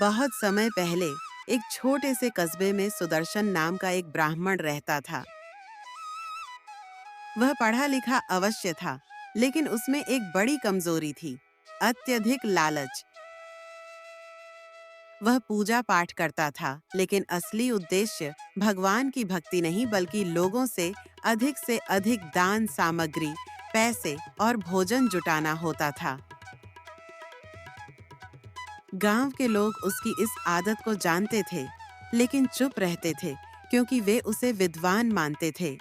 बहुत समय पहले एक छोटे से कस्बे में सुदर्शन नाम का एक ब्राह्मण रहता था। वह पढ़ा लिखा अवश्य था, लेकिन उसमें एक बड़ी कमजोरी थी, अत्यधिक लालच। वह पूजा पाठ करता था, लेकिन असली उद्देश्य भगवान की भक्ति नहीं बल्कि लोगों से अधिक दान सामग्री, पैसे और भोजन जुटाना होता था। गांव के लोग उसकी इस आदत को जानते थे, लेकिन चुप रहते थे क्योंकि वे उसे विद्वान मानते थे।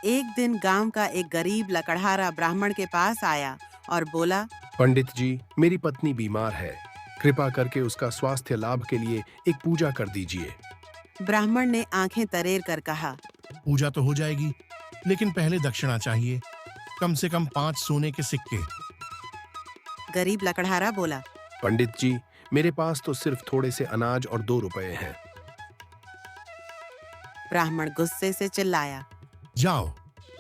एक दिन गांव का एक गरीब लकड़हारा ब्राह्मण के पास आया और बोला, पंडित जी, मेरी पत्नी बीमार है। कृपा करके उसका स्वास्थ्य लाभ के लिए एक पूजा कर दीजिए। ब्राह्मण ने आंखें तरेर कर कहा, पूजा तो हो जाएगी, लेकिन पहले दक्षिणा चाहिए। कम से कम 5 सोने के सिक्के। गरीब लकड़हारा बोला, पंडित जी, मेरे पास तो सिर्फ थोड़े से अनाज और 2 रुपए हैं। ब्राह्मण गुस्से से चिल्लाया, जाओ,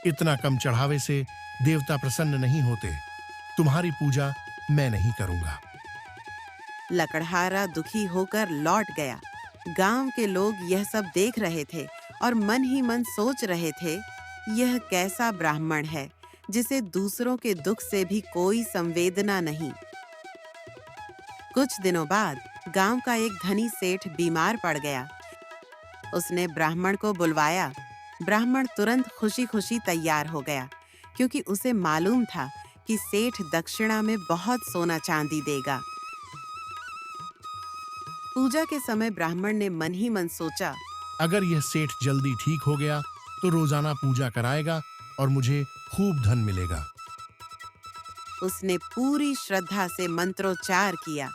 इतना कम चढ़ावे से देवता प्रसन्न नहीं होते। तुम्हारी पूजा मैं नहीं करूंगा। लकड़हारा दुखी होकर लौट गया। गांव के लोग यह सब देख रहे थे और मन ही मन सोच रहे थे, यह कैसा ब्राह्मण है जिसे दूसरों के दुख से भी कोई संवेदना नहीं। कुछ दिनों बाद गांव का एक धनी सेठ बीमार पड़ गया। उसने ब्राह्मण को बुलवाया। ब्राह्मण तुरंत खुशी-खुशी तैयार हो गया, क्योंकि उसे मालूम था कि सेठ दक्षिणा में बहुत सोना चांदी देगा। पूजा के समय ब्राह्मण ने मन ही मन सोचा, अगर यह सेठ जल्दी ठीक हो गया तो रोजाना पूजा कराएगा और मुझे खूब धन मिलेगा। उसने पूरी श्रद्धा से मंत्रोच्चार किया।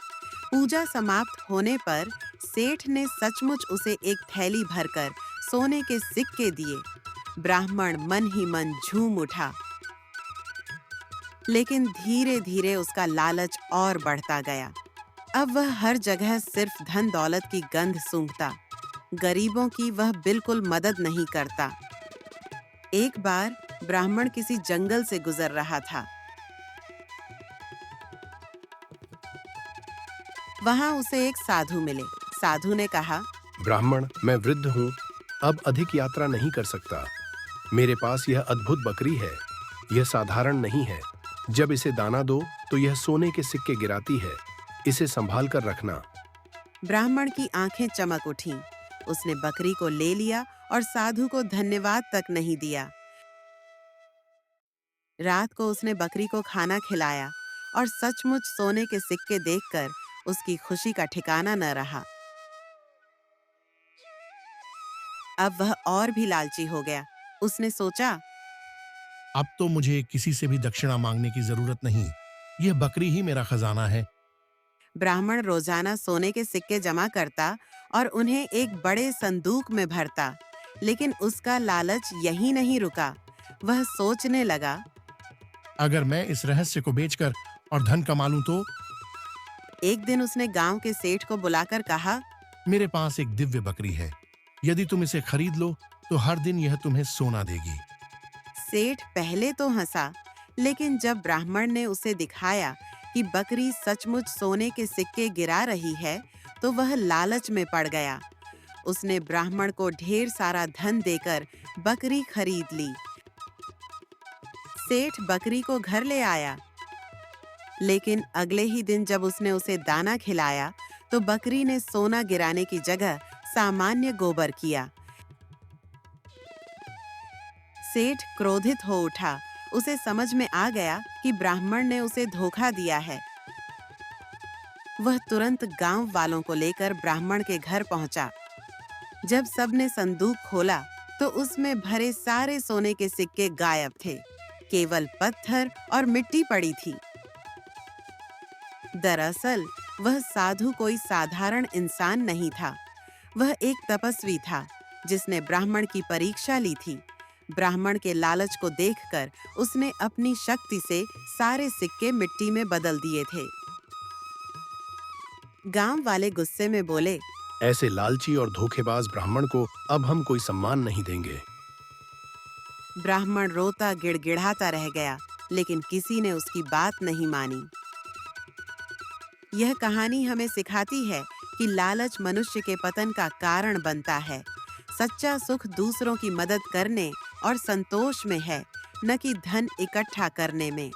पूजा समाप्त होने पर सेठ ने सचमुच उसे एक थैली भरकर सोने के सिक्के दिए। ब्राह्मण मन ही मन झूम उठा, लेकिन धीरे-धीरे उसका लालच और बढ़ता गया। अब वह हर जगह सिर्फ धन दौलत की गंध सूंघता, गरीबों की वह बिल्कुल मदद नहीं करता। एक बार ब्राह्मण किसी जंगल से गुजर रहा था। वहां उसे एक साधु मिले। साधु ने कहा, ब्राह्मण, मैं वृद्ध हूँ, अब अधिक यात्रा नहीं कर सकता। मेरे पास यह अद्भुत बकरी है। यह साधारण नहीं है। जब इसे दाना दो तो यह सोने के सिक्के गिराती है। इसे संभाल कर रखना। ब्राह्मण की आंखें चमक उठीं। उसने बकरी को ले लिया और साधु को धन्यवाद तक नहीं दिया। रात को उसने बकरी को खाना खिलाया और सचमुच सोने के सिक्के देखकर उसकी खुशी का ठिकाना न रहा। अब वह और भी लालची हो गया। उसने सोचा, अब तो मुझे किसी से भी दक्षिणा मांगने की जरूरत नहीं। यह बकरी ही मेरा खजाना है। ब्राह्मण रोजाना सोने के सिक्के जमा करता और उन्हें एक बड़े संदूक में भरता। लेकिन उसका लालच यहीं नहीं रुका। वह सोचने लगा, अगर मैं इस रहस्य को बेचकर और धन कमा लूं तो। एक दिन उसने गांव के सेठ को बुलाकर कहा, मेरे पास एक दिव्य बकरी है। यदि तुम इसे खरीद लो तो हर दिन यह तुम्हें सोना देगी। सेठ पहले तो हंसा, लेकिन जब ब्राह्मण ने उसे दिखाया कि बकरी सचमुच सोने के सिक्के गिरा रही है, तो वह लालच में पड़ गया। उसने ब्राह्मण को ढेर सारा धन देकर बकरी खरीद ली। सेठ बकरी को घर ले आया, लेकिन अगले ही दिन जब उसने उसे दाना खिलाया, तो बकरी ने सोना गिराने की जगह सामान्य गोबर किया। सेठ क्रोधित हो उठा। उसे समझ में आ गया कि ब्राह्मण ने उसे धोखा दिया है। वह तुरंत गांव वालों को लेकर ब्राह्मण के घर पहुंचा। जब सबने संदूक खोला, तो उसमें भरे सारे सोने के सिक्के गायब थे। केवल पत्थर और मिट्टी पड़ी थी। दरअसल वह साधु कोई साधारण इंसान नहीं था। वह एक तपस्वी था, जिसने ब्राह्मण की परीक्षा ली थी। ब्राह्मण के लालच को देखकर उसने अपनी शक्ति से सारे सिक्के मिट्टी में बदल दिए थे। गांव वाले गुस्से में बोले, ऐसे लालची और धोखेबाज ब्राह्मण को अब हम कोई सम्मान नहीं देंगे। ब्राह्मण रोता गिड़गिड़ाता रह गया, लेकिन किसी ने उसकी बात नहीं मानी। यह कहानी हमें सिखाती है कि लालच मनुष्य के पतन का कारण बनता है। सच्चा सुख दूसरों की मदद करने और संतोष में है, न कि धन इकट्ठा करने में।